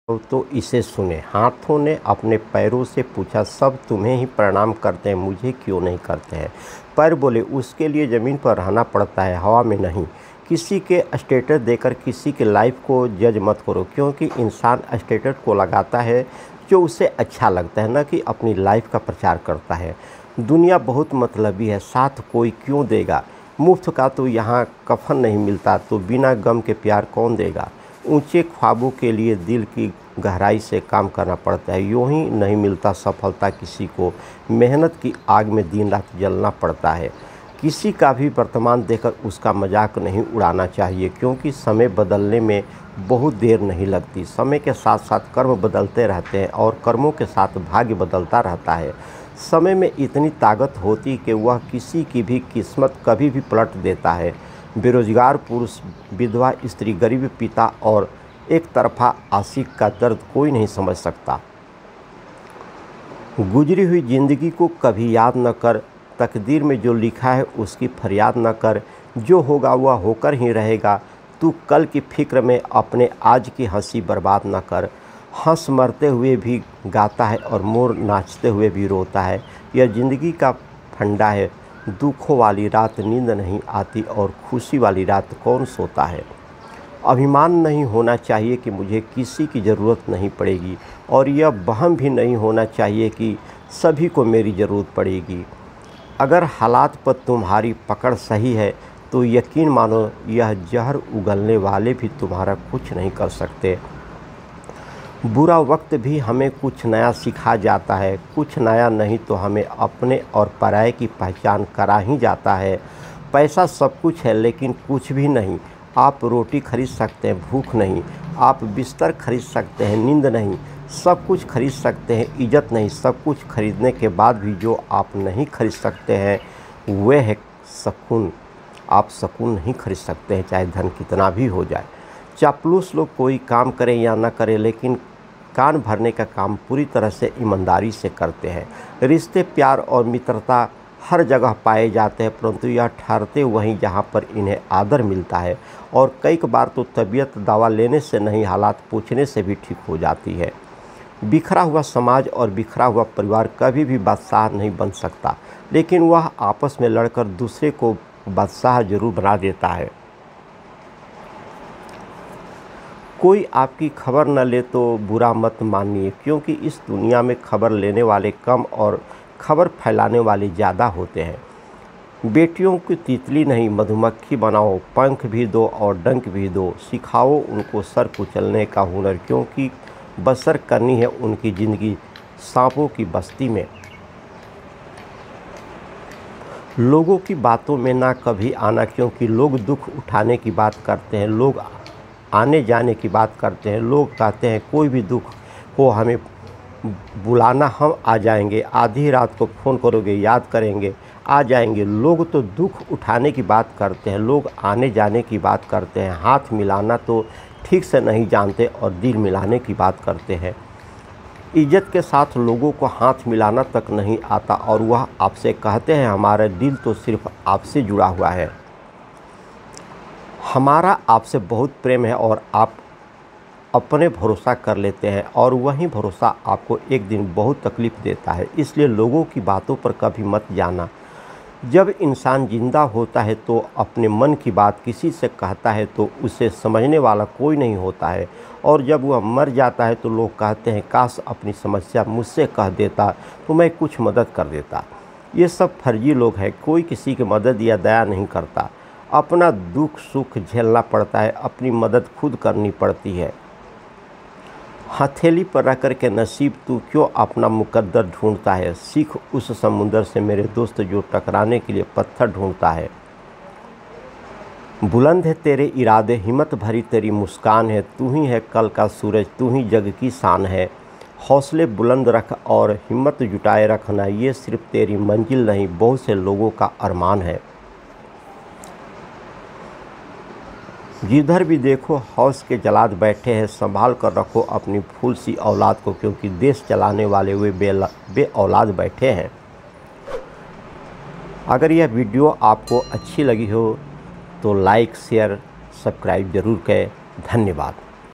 तो इसे सुने। हाथों ने अपने पैरों से पूछा, सब तुम्हें ही प्रणाम करते हैं, मुझे क्यों नहीं करते हैं। पैर बोले, उसके लिए ज़मीन पर रहना पड़ता है, हवा में नहीं। किसी के स्टेटस देकर किसी के लाइफ को जज मत करो, क्योंकि इंसान स्टेटस को लगाता है जो उसे अच्छा लगता है, न कि अपनी लाइफ का प्रचार करता है। दुनिया बहुत मतलबी है, साथ कोई क्यों देगा। मुफ्त का तो यहाँ कफन नहीं मिलता, तो बिना गम के प्यार कौन देगा। ऊंचे ख्वाबों के लिए दिल की गहराई से काम करना पड़ता है, यूं ही नहीं मिलता सफलता किसी को, मेहनत की आग में दिन रात जलना पड़ता है। किसी का भी वर्तमान देखकर उसका मजाक नहीं उड़ाना चाहिए, क्योंकि समय बदलने में बहुत देर नहीं लगती। समय के साथ साथ कर्म बदलते रहते हैं और कर्मों के साथ भाग्य बदलता रहता है। समय में इतनी ताकत होती कि वह किसी की भी किस्मत कभी भी पलट देता है। बेरोजगार पुरुष, विधवा स्त्री, गरीब पिता और एक तरफा आशिक का दर्द कोई नहीं समझ सकता। गुजरी हुई जिंदगी को कभी याद न कर, तकदीर में जो लिखा है उसकी फरियाद न कर। जो होगा वह होकर ही रहेगा, तू कल की फिक्र में अपने आज की हंसी बर्बाद न कर। हंस मरते हुए भी गाता है और मोर नाचते हुए भी रोता है, यह ज़िंदगी का फंडा है। दुखों वाली रात नींद नहीं आती और खुशी वाली रात कौन सोता है। अभिमान नहीं होना चाहिए कि मुझे किसी की ज़रूरत नहीं पड़ेगी, और यह वहम भी नहीं होना चाहिए कि सभी को मेरी ज़रूरत पड़ेगी। अगर हालात पर तुम्हारी पकड़ सही है तो यकीन मानो, यह जहर उगलने वाले भी तुम्हारा कुछ नहीं कर सकते। बुरा वक्त भी हमें कुछ नया सिखा जाता है, कुछ नया नहीं तो हमें अपने और पराये की पहचान करा ही जाता है। पैसा सब कुछ है लेकिन कुछ भी नहीं। आप रोटी खरीद सकते हैं, भूख नहीं। आप बिस्तर खरीद सकते हैं, नींद नहीं। सब कुछ खरीद सकते हैं, इज्जत नहीं। सब कुछ खरीदने के बाद भी जो आप नहीं खरीद सकते हैं वह है सुकून। आप सुकून नहीं खरीद सकते हैं, चाहे धन कितना भी हो जाए। चापलूस लोग कोई काम करें या ना करें, लेकिन कान भरने का काम पूरी तरह से ईमानदारी से करते हैं। रिश्ते, प्यार और मित्रता हर जगह पाए जाते हैं, परंतु यह ठहरते वहीं जहां पर इन्हें आदर मिलता है। और कई बार तो तबीयत दवा लेने से नहीं, हालात पूछने से भी ठीक हो जाती है। बिखरा हुआ समाज और बिखरा हुआ परिवार कभी भी बादशाह नहीं बन सकता, लेकिन वह आपस में लड़कर दूसरे को बादशाह जरूर बना देता है। कोई आपकी खबर न ले तो बुरा मत मानिए, क्योंकि इस दुनिया में खबर लेने वाले कम और खबर फैलाने वाले ज़्यादा होते हैं। बेटियों की तितली नहीं, मधुमक्खी बनाओ, पंख भी दो और डंक भी दो। सिखाओ उनको सर कुचलने का हुनर, क्योंकि बसर करनी है उनकी ज़िंदगी सांपों की बस्ती में। लोगों की बातों में ना कभी आना, क्योंकि लोग दुख उठाने की बात करते हैं, लोग आने जाने की बात करते हैं। लोग कहते हैं कोई भी दुख हो हमें बुलाना, हम आ जाएंगे। आधी रात को फ़ोन करोगे, याद करेंगे, आ जाएंगे। लोग तो दुख उठाने की बात करते हैं, लोग आने जाने की बात करते हैं। हाथ मिलाना तो ठीक से नहीं जानते और दिल मिलाने की बात करते हैं। इज्जत के साथ लोगों को हाथ मिलाना तक नहीं आता, और वह आपसे कहते हैं हमारा दिल तो सिर्फ आपसे जुड़ा हुआ है, हमारा आपसे बहुत प्रेम है। और आप अपने भरोसा कर लेते हैं, और वही भरोसा आपको एक दिन बहुत तकलीफ़ देता है। इसलिए लोगों की बातों पर कभी मत जाना। जब इंसान जिंदा होता है तो अपने मन की बात किसी से कहता है तो उसे समझने वाला कोई नहीं होता है, और जब वह मर जाता है तो लोग कहते हैं काश अपनी समस्या मुझसे कह देता तो मैं कुछ मदद कर देता। ये सब फर्जी लोग हैं, कोई किसी की मदद या दया नहीं करता। अपना दुख सुख झेलना पड़ता है, अपनी मदद खुद करनी पड़ती है। हथेली पर रख कर के नसीब तू क्यों अपना मुकद्दर ढूंढता है। सीख उस समुंदर से मेरे दोस्त जो टकराने के लिए पत्थर ढूंढता है। बुलंद है तेरे इरादे, हिम्मत भरी तेरी मुस्कान है। तू ही है कल का सूरज, तू ही जग की शान है। हौसले बुलंद रख और हिम्मत जुटाए रखना, ये सिर्फ तेरी मंजिल नहीं बहुत से लोगों का अरमान है। जिधर भी देखो हौस के जलाद बैठे हैं, संभाल कर रखो अपनी फूल सी औलाद को, क्योंकि देश चलाने वाले वे बे औलाद बैठे हैं। अगर यह वीडियो आपको अच्छी लगी हो तो लाइक शेयर सब्सक्राइब ज़रूर करें। धन्यवाद।